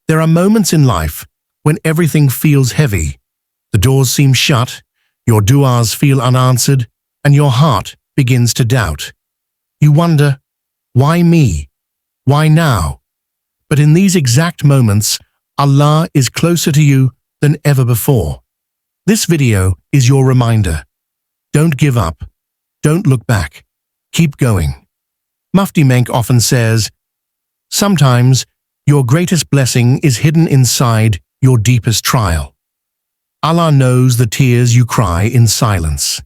There are moments in life when everything feels heavy. The doors seem shut, your du'as feel unanswered, and your heart begins to doubt. You wonder, why me? Why now? But in these exact moments, Allah is closer to you than ever before. This video is your reminder. Don't give up. Don't look back. Keep going. Mufti Menk often says, sometimes your greatest blessing is hidden inside your deepest trial. Allah knows the tears you cry in silence,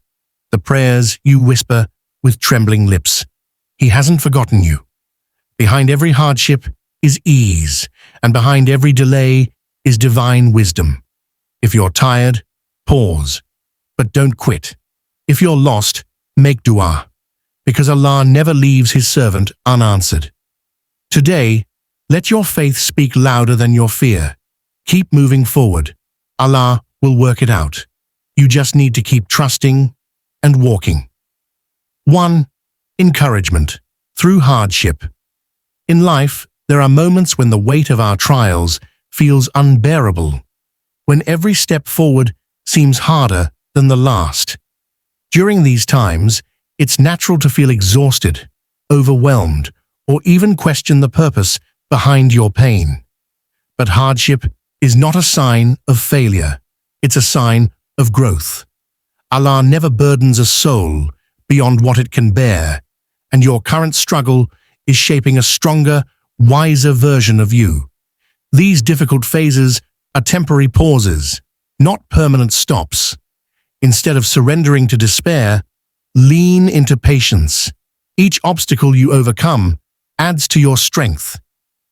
the prayers you whisper with trembling lips. He hasn't forgotten you. Behind every hardship is ease, and behind every delay is divine wisdom. If you're tired, pause, but don't quit. If you're lost, make dua, because Allah never leaves His servant unanswered. Today, let your faith speak louder than your fear. Keep moving forward. Allah will work it out. You just need to keep trusting and walking. 1. Encouragement through hardship. In life, there are moments when the weight of our trials feels unbearable, when every step forward seems harder than the last. During these times, it's natural to feel exhausted, overwhelmed, or even question the purpose behind your pain. But hardship is not a sign of failure. It's a sign of growth. Allah never burdens a soul beyond what it can bear, and your current struggle is shaping a stronger, wiser version of you. These difficult phases are temporary pauses, not permanent stops. Instead of surrendering to despair, lean into patience. Each obstacle you overcome adds to your strength.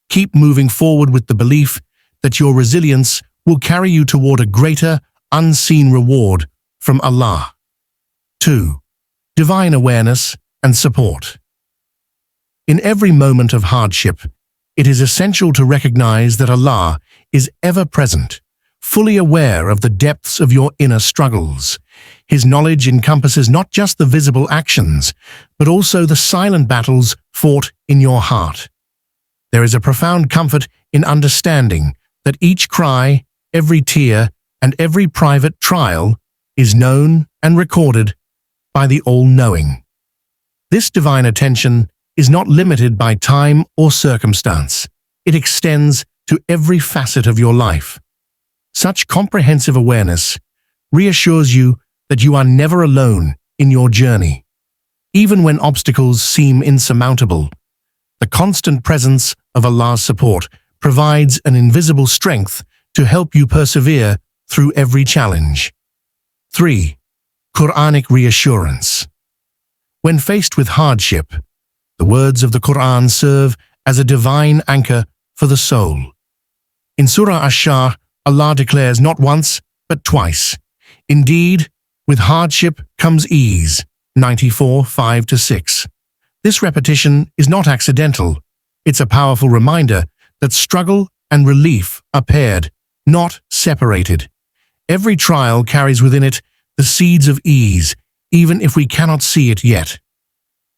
Keep moving forward with the belief that your resilience will carry you toward a greater, unseen reward from Allah. 2. Divine awareness and support. In every moment of hardship, it is essential to recognize that Allah is ever present, fully aware of the depths of your inner struggles. His knowledge encompasses not just the visible actions, but also the silent battles fought in your heart. There is a profound comfort in understanding that each cry, every tear, and every private trial is known and recorded by the All-Knowing. This divine attention is not limited by time or circumstance. It extends to every facet of your life. Such comprehensive awareness reassures you that you are never alone in your journey. Even when obstacles seem insurmountable, the constant presence of Allah's support provides an invisible strength to help you persevere through every challenge. 3. Qur'anic reassurance. When faced with hardship, the words of the Qur'an serve as a divine anchor for the soul. In Surah Ash-Sharh, Allah declares not once, but twice, "Indeed, with hardship comes ease." 94, 5-6. This repetition is not accidental. It's a powerful reminder that struggle and relief are paired, not separated. Every trial carries within it the seeds of ease, even if we cannot see it yet.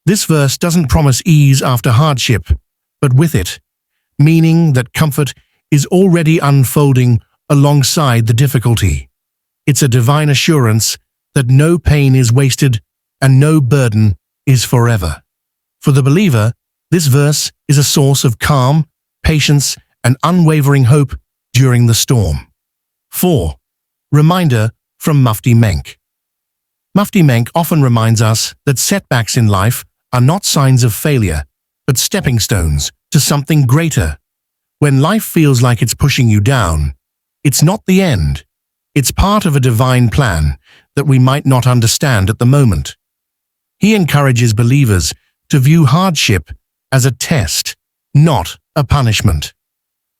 This verse doesn't promise ease after hardship, but with it, meaning that comfort is already unfolding alongside the difficulty. It's a divine assurance that no pain is wasted and no burden is forever. For the believer, this verse is a source of calm, patience, and unwavering hope during the storm. 4. Reminder from Mufti Menk. Mufti Menk often reminds us that setbacks in life are not signs of failure, but stepping stones to something greater. When life feels like it's pushing you down, it's not the end. It's part of a divine plan that we might not understand at the moment. He encourages believers to view hardship as a test, not a punishment.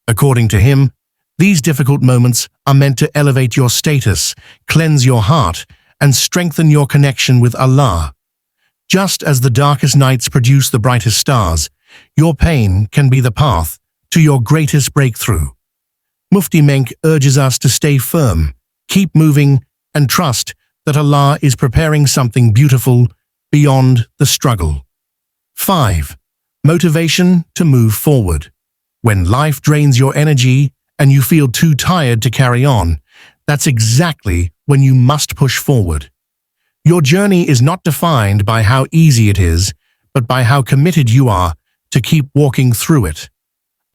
According to him, these difficult moments are meant to elevate your status, cleanse your heart, and strengthen your connection with Allah. Just as the darkest nights produce the brightest stars, your pain can be the path to your greatest breakthrough. Mufti Menk urges us to stay firm, keep moving, and trust that Allah is preparing something beautiful beyond the struggle. 5. Motivation to move forward. When life drains your energy and you feel too tired to carry on, that's exactly when you must push forward. Your journey is not defined by how easy it is, but by how committed you are to keep walking through it.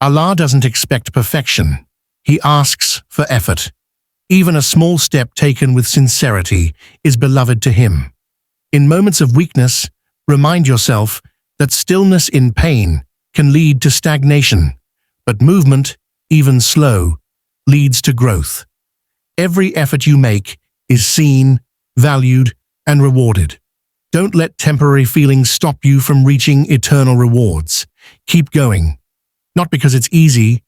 Allah doesn't expect perfection. He asks for effort. Even a small step taken with sincerity is beloved to Him. In moments of weakness, remind yourself that stillness in pain can lead to stagnation, but movement, even slow, leads to growth. Every effort you make is seen, valued, and rewarded. Don't let temporary feelings stop you from reaching eternal rewards. Keep going, not because it's easy,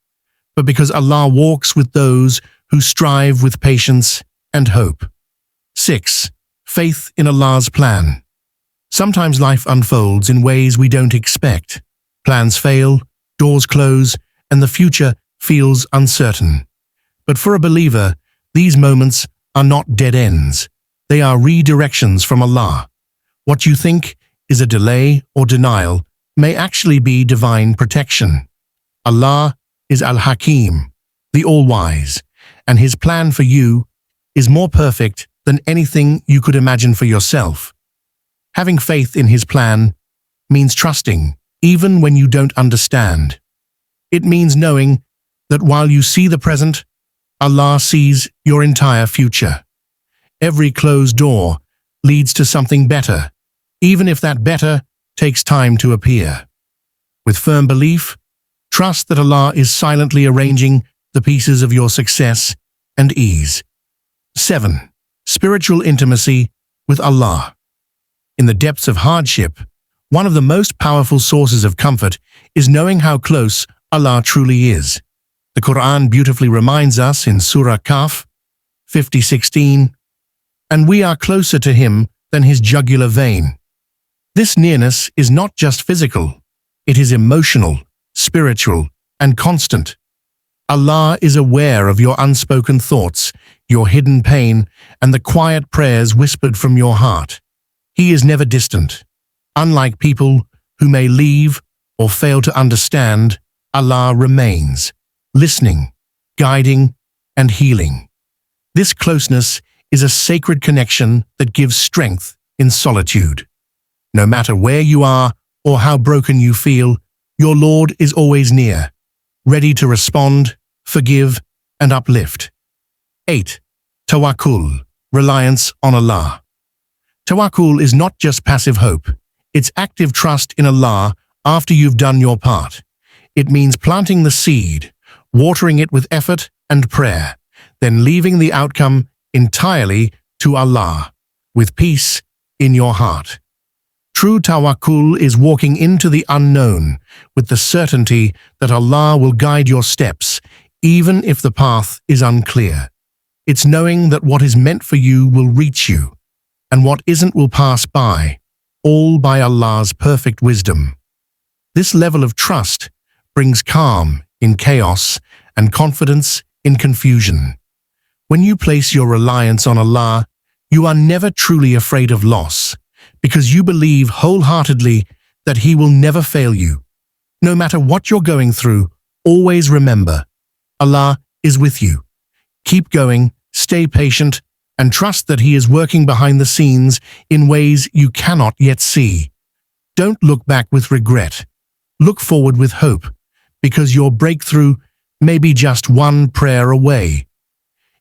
but because Allah walks with those who strive with patience and hope. 6. Faith in Allah's plan. Sometimes life unfolds in ways we don't expect. Plans fail, doors close, and the future feels uncertain. But for a believer, these moments are not dead ends. They are redirections from Allah. What you think is a delay or denial may actually be divine protection. Allah is Al-Hakim, the All-Wise, and His plan for you is more perfect than anything you could imagine for yourself. Having faith in His plan means trusting, even when you don't understand. It means knowing that while you see the present, Allah sees your entire future. Every closed door leads to something better, even if that better takes time to appear. With firm belief, trust that Allah is silently arranging the pieces of your success and ease. 7. Spiritual intimacy with Allah. In the depths of hardship, one of the most powerful sources of comfort is knowing how close Allah truly is. The Quran beautifully reminds us in Surah Kaf 50:16, "And we are closer to Him than His jugular vein." This nearness is not just physical, it is emotional, spiritual, and constant. Allah is aware of your unspoken thoughts, your hidden pain, and the quiet prayers whispered from your heart. He is never distant. Unlike people who may leave or fail to understand, Allah remains, listening, guiding, and healing. This closeness is a sacred connection that gives strength in solitude. No matter where you are or how broken you feel, your Lord is always near, ready to respond, forgive, and uplift. 8. Tawakkul, reliance on Allah. Tawakkul is not just passive hope, it's active trust in Allah after you've done your part. It means planting the seed, watering it with effort and prayer, then leaving the outcome entirely to Allah, with peace in your heart. True tawakkul is walking into the unknown with the certainty that Allah will guide your steps, even if the path is unclear. It's knowing that what is meant for you will reach you, and what isn't will pass by, all by Allah's perfect wisdom. This level of trust brings calm in chaos and confidence in confusion. When you place your reliance on Allah, you are never truly afraid of loss, because you believe wholeheartedly that He will never fail you. No matter what you're going through, always remember, Allah is with you. Keep going, stay patient, and trust that He is working behind the scenes in ways you cannot yet see. Don't look back with regret. Look forward with hope, because your breakthrough may be just one prayer away.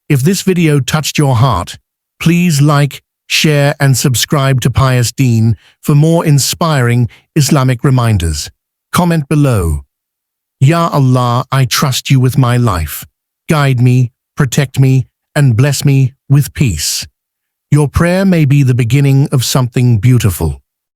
If this video touched your heart, please like, share, and subscribe to Pious Deen for more inspiring Islamic reminders. Comment below. Ya Allah, I trust you with my life. Guide me, protect me, and bless me with peace. Your prayer may be the beginning of something beautiful.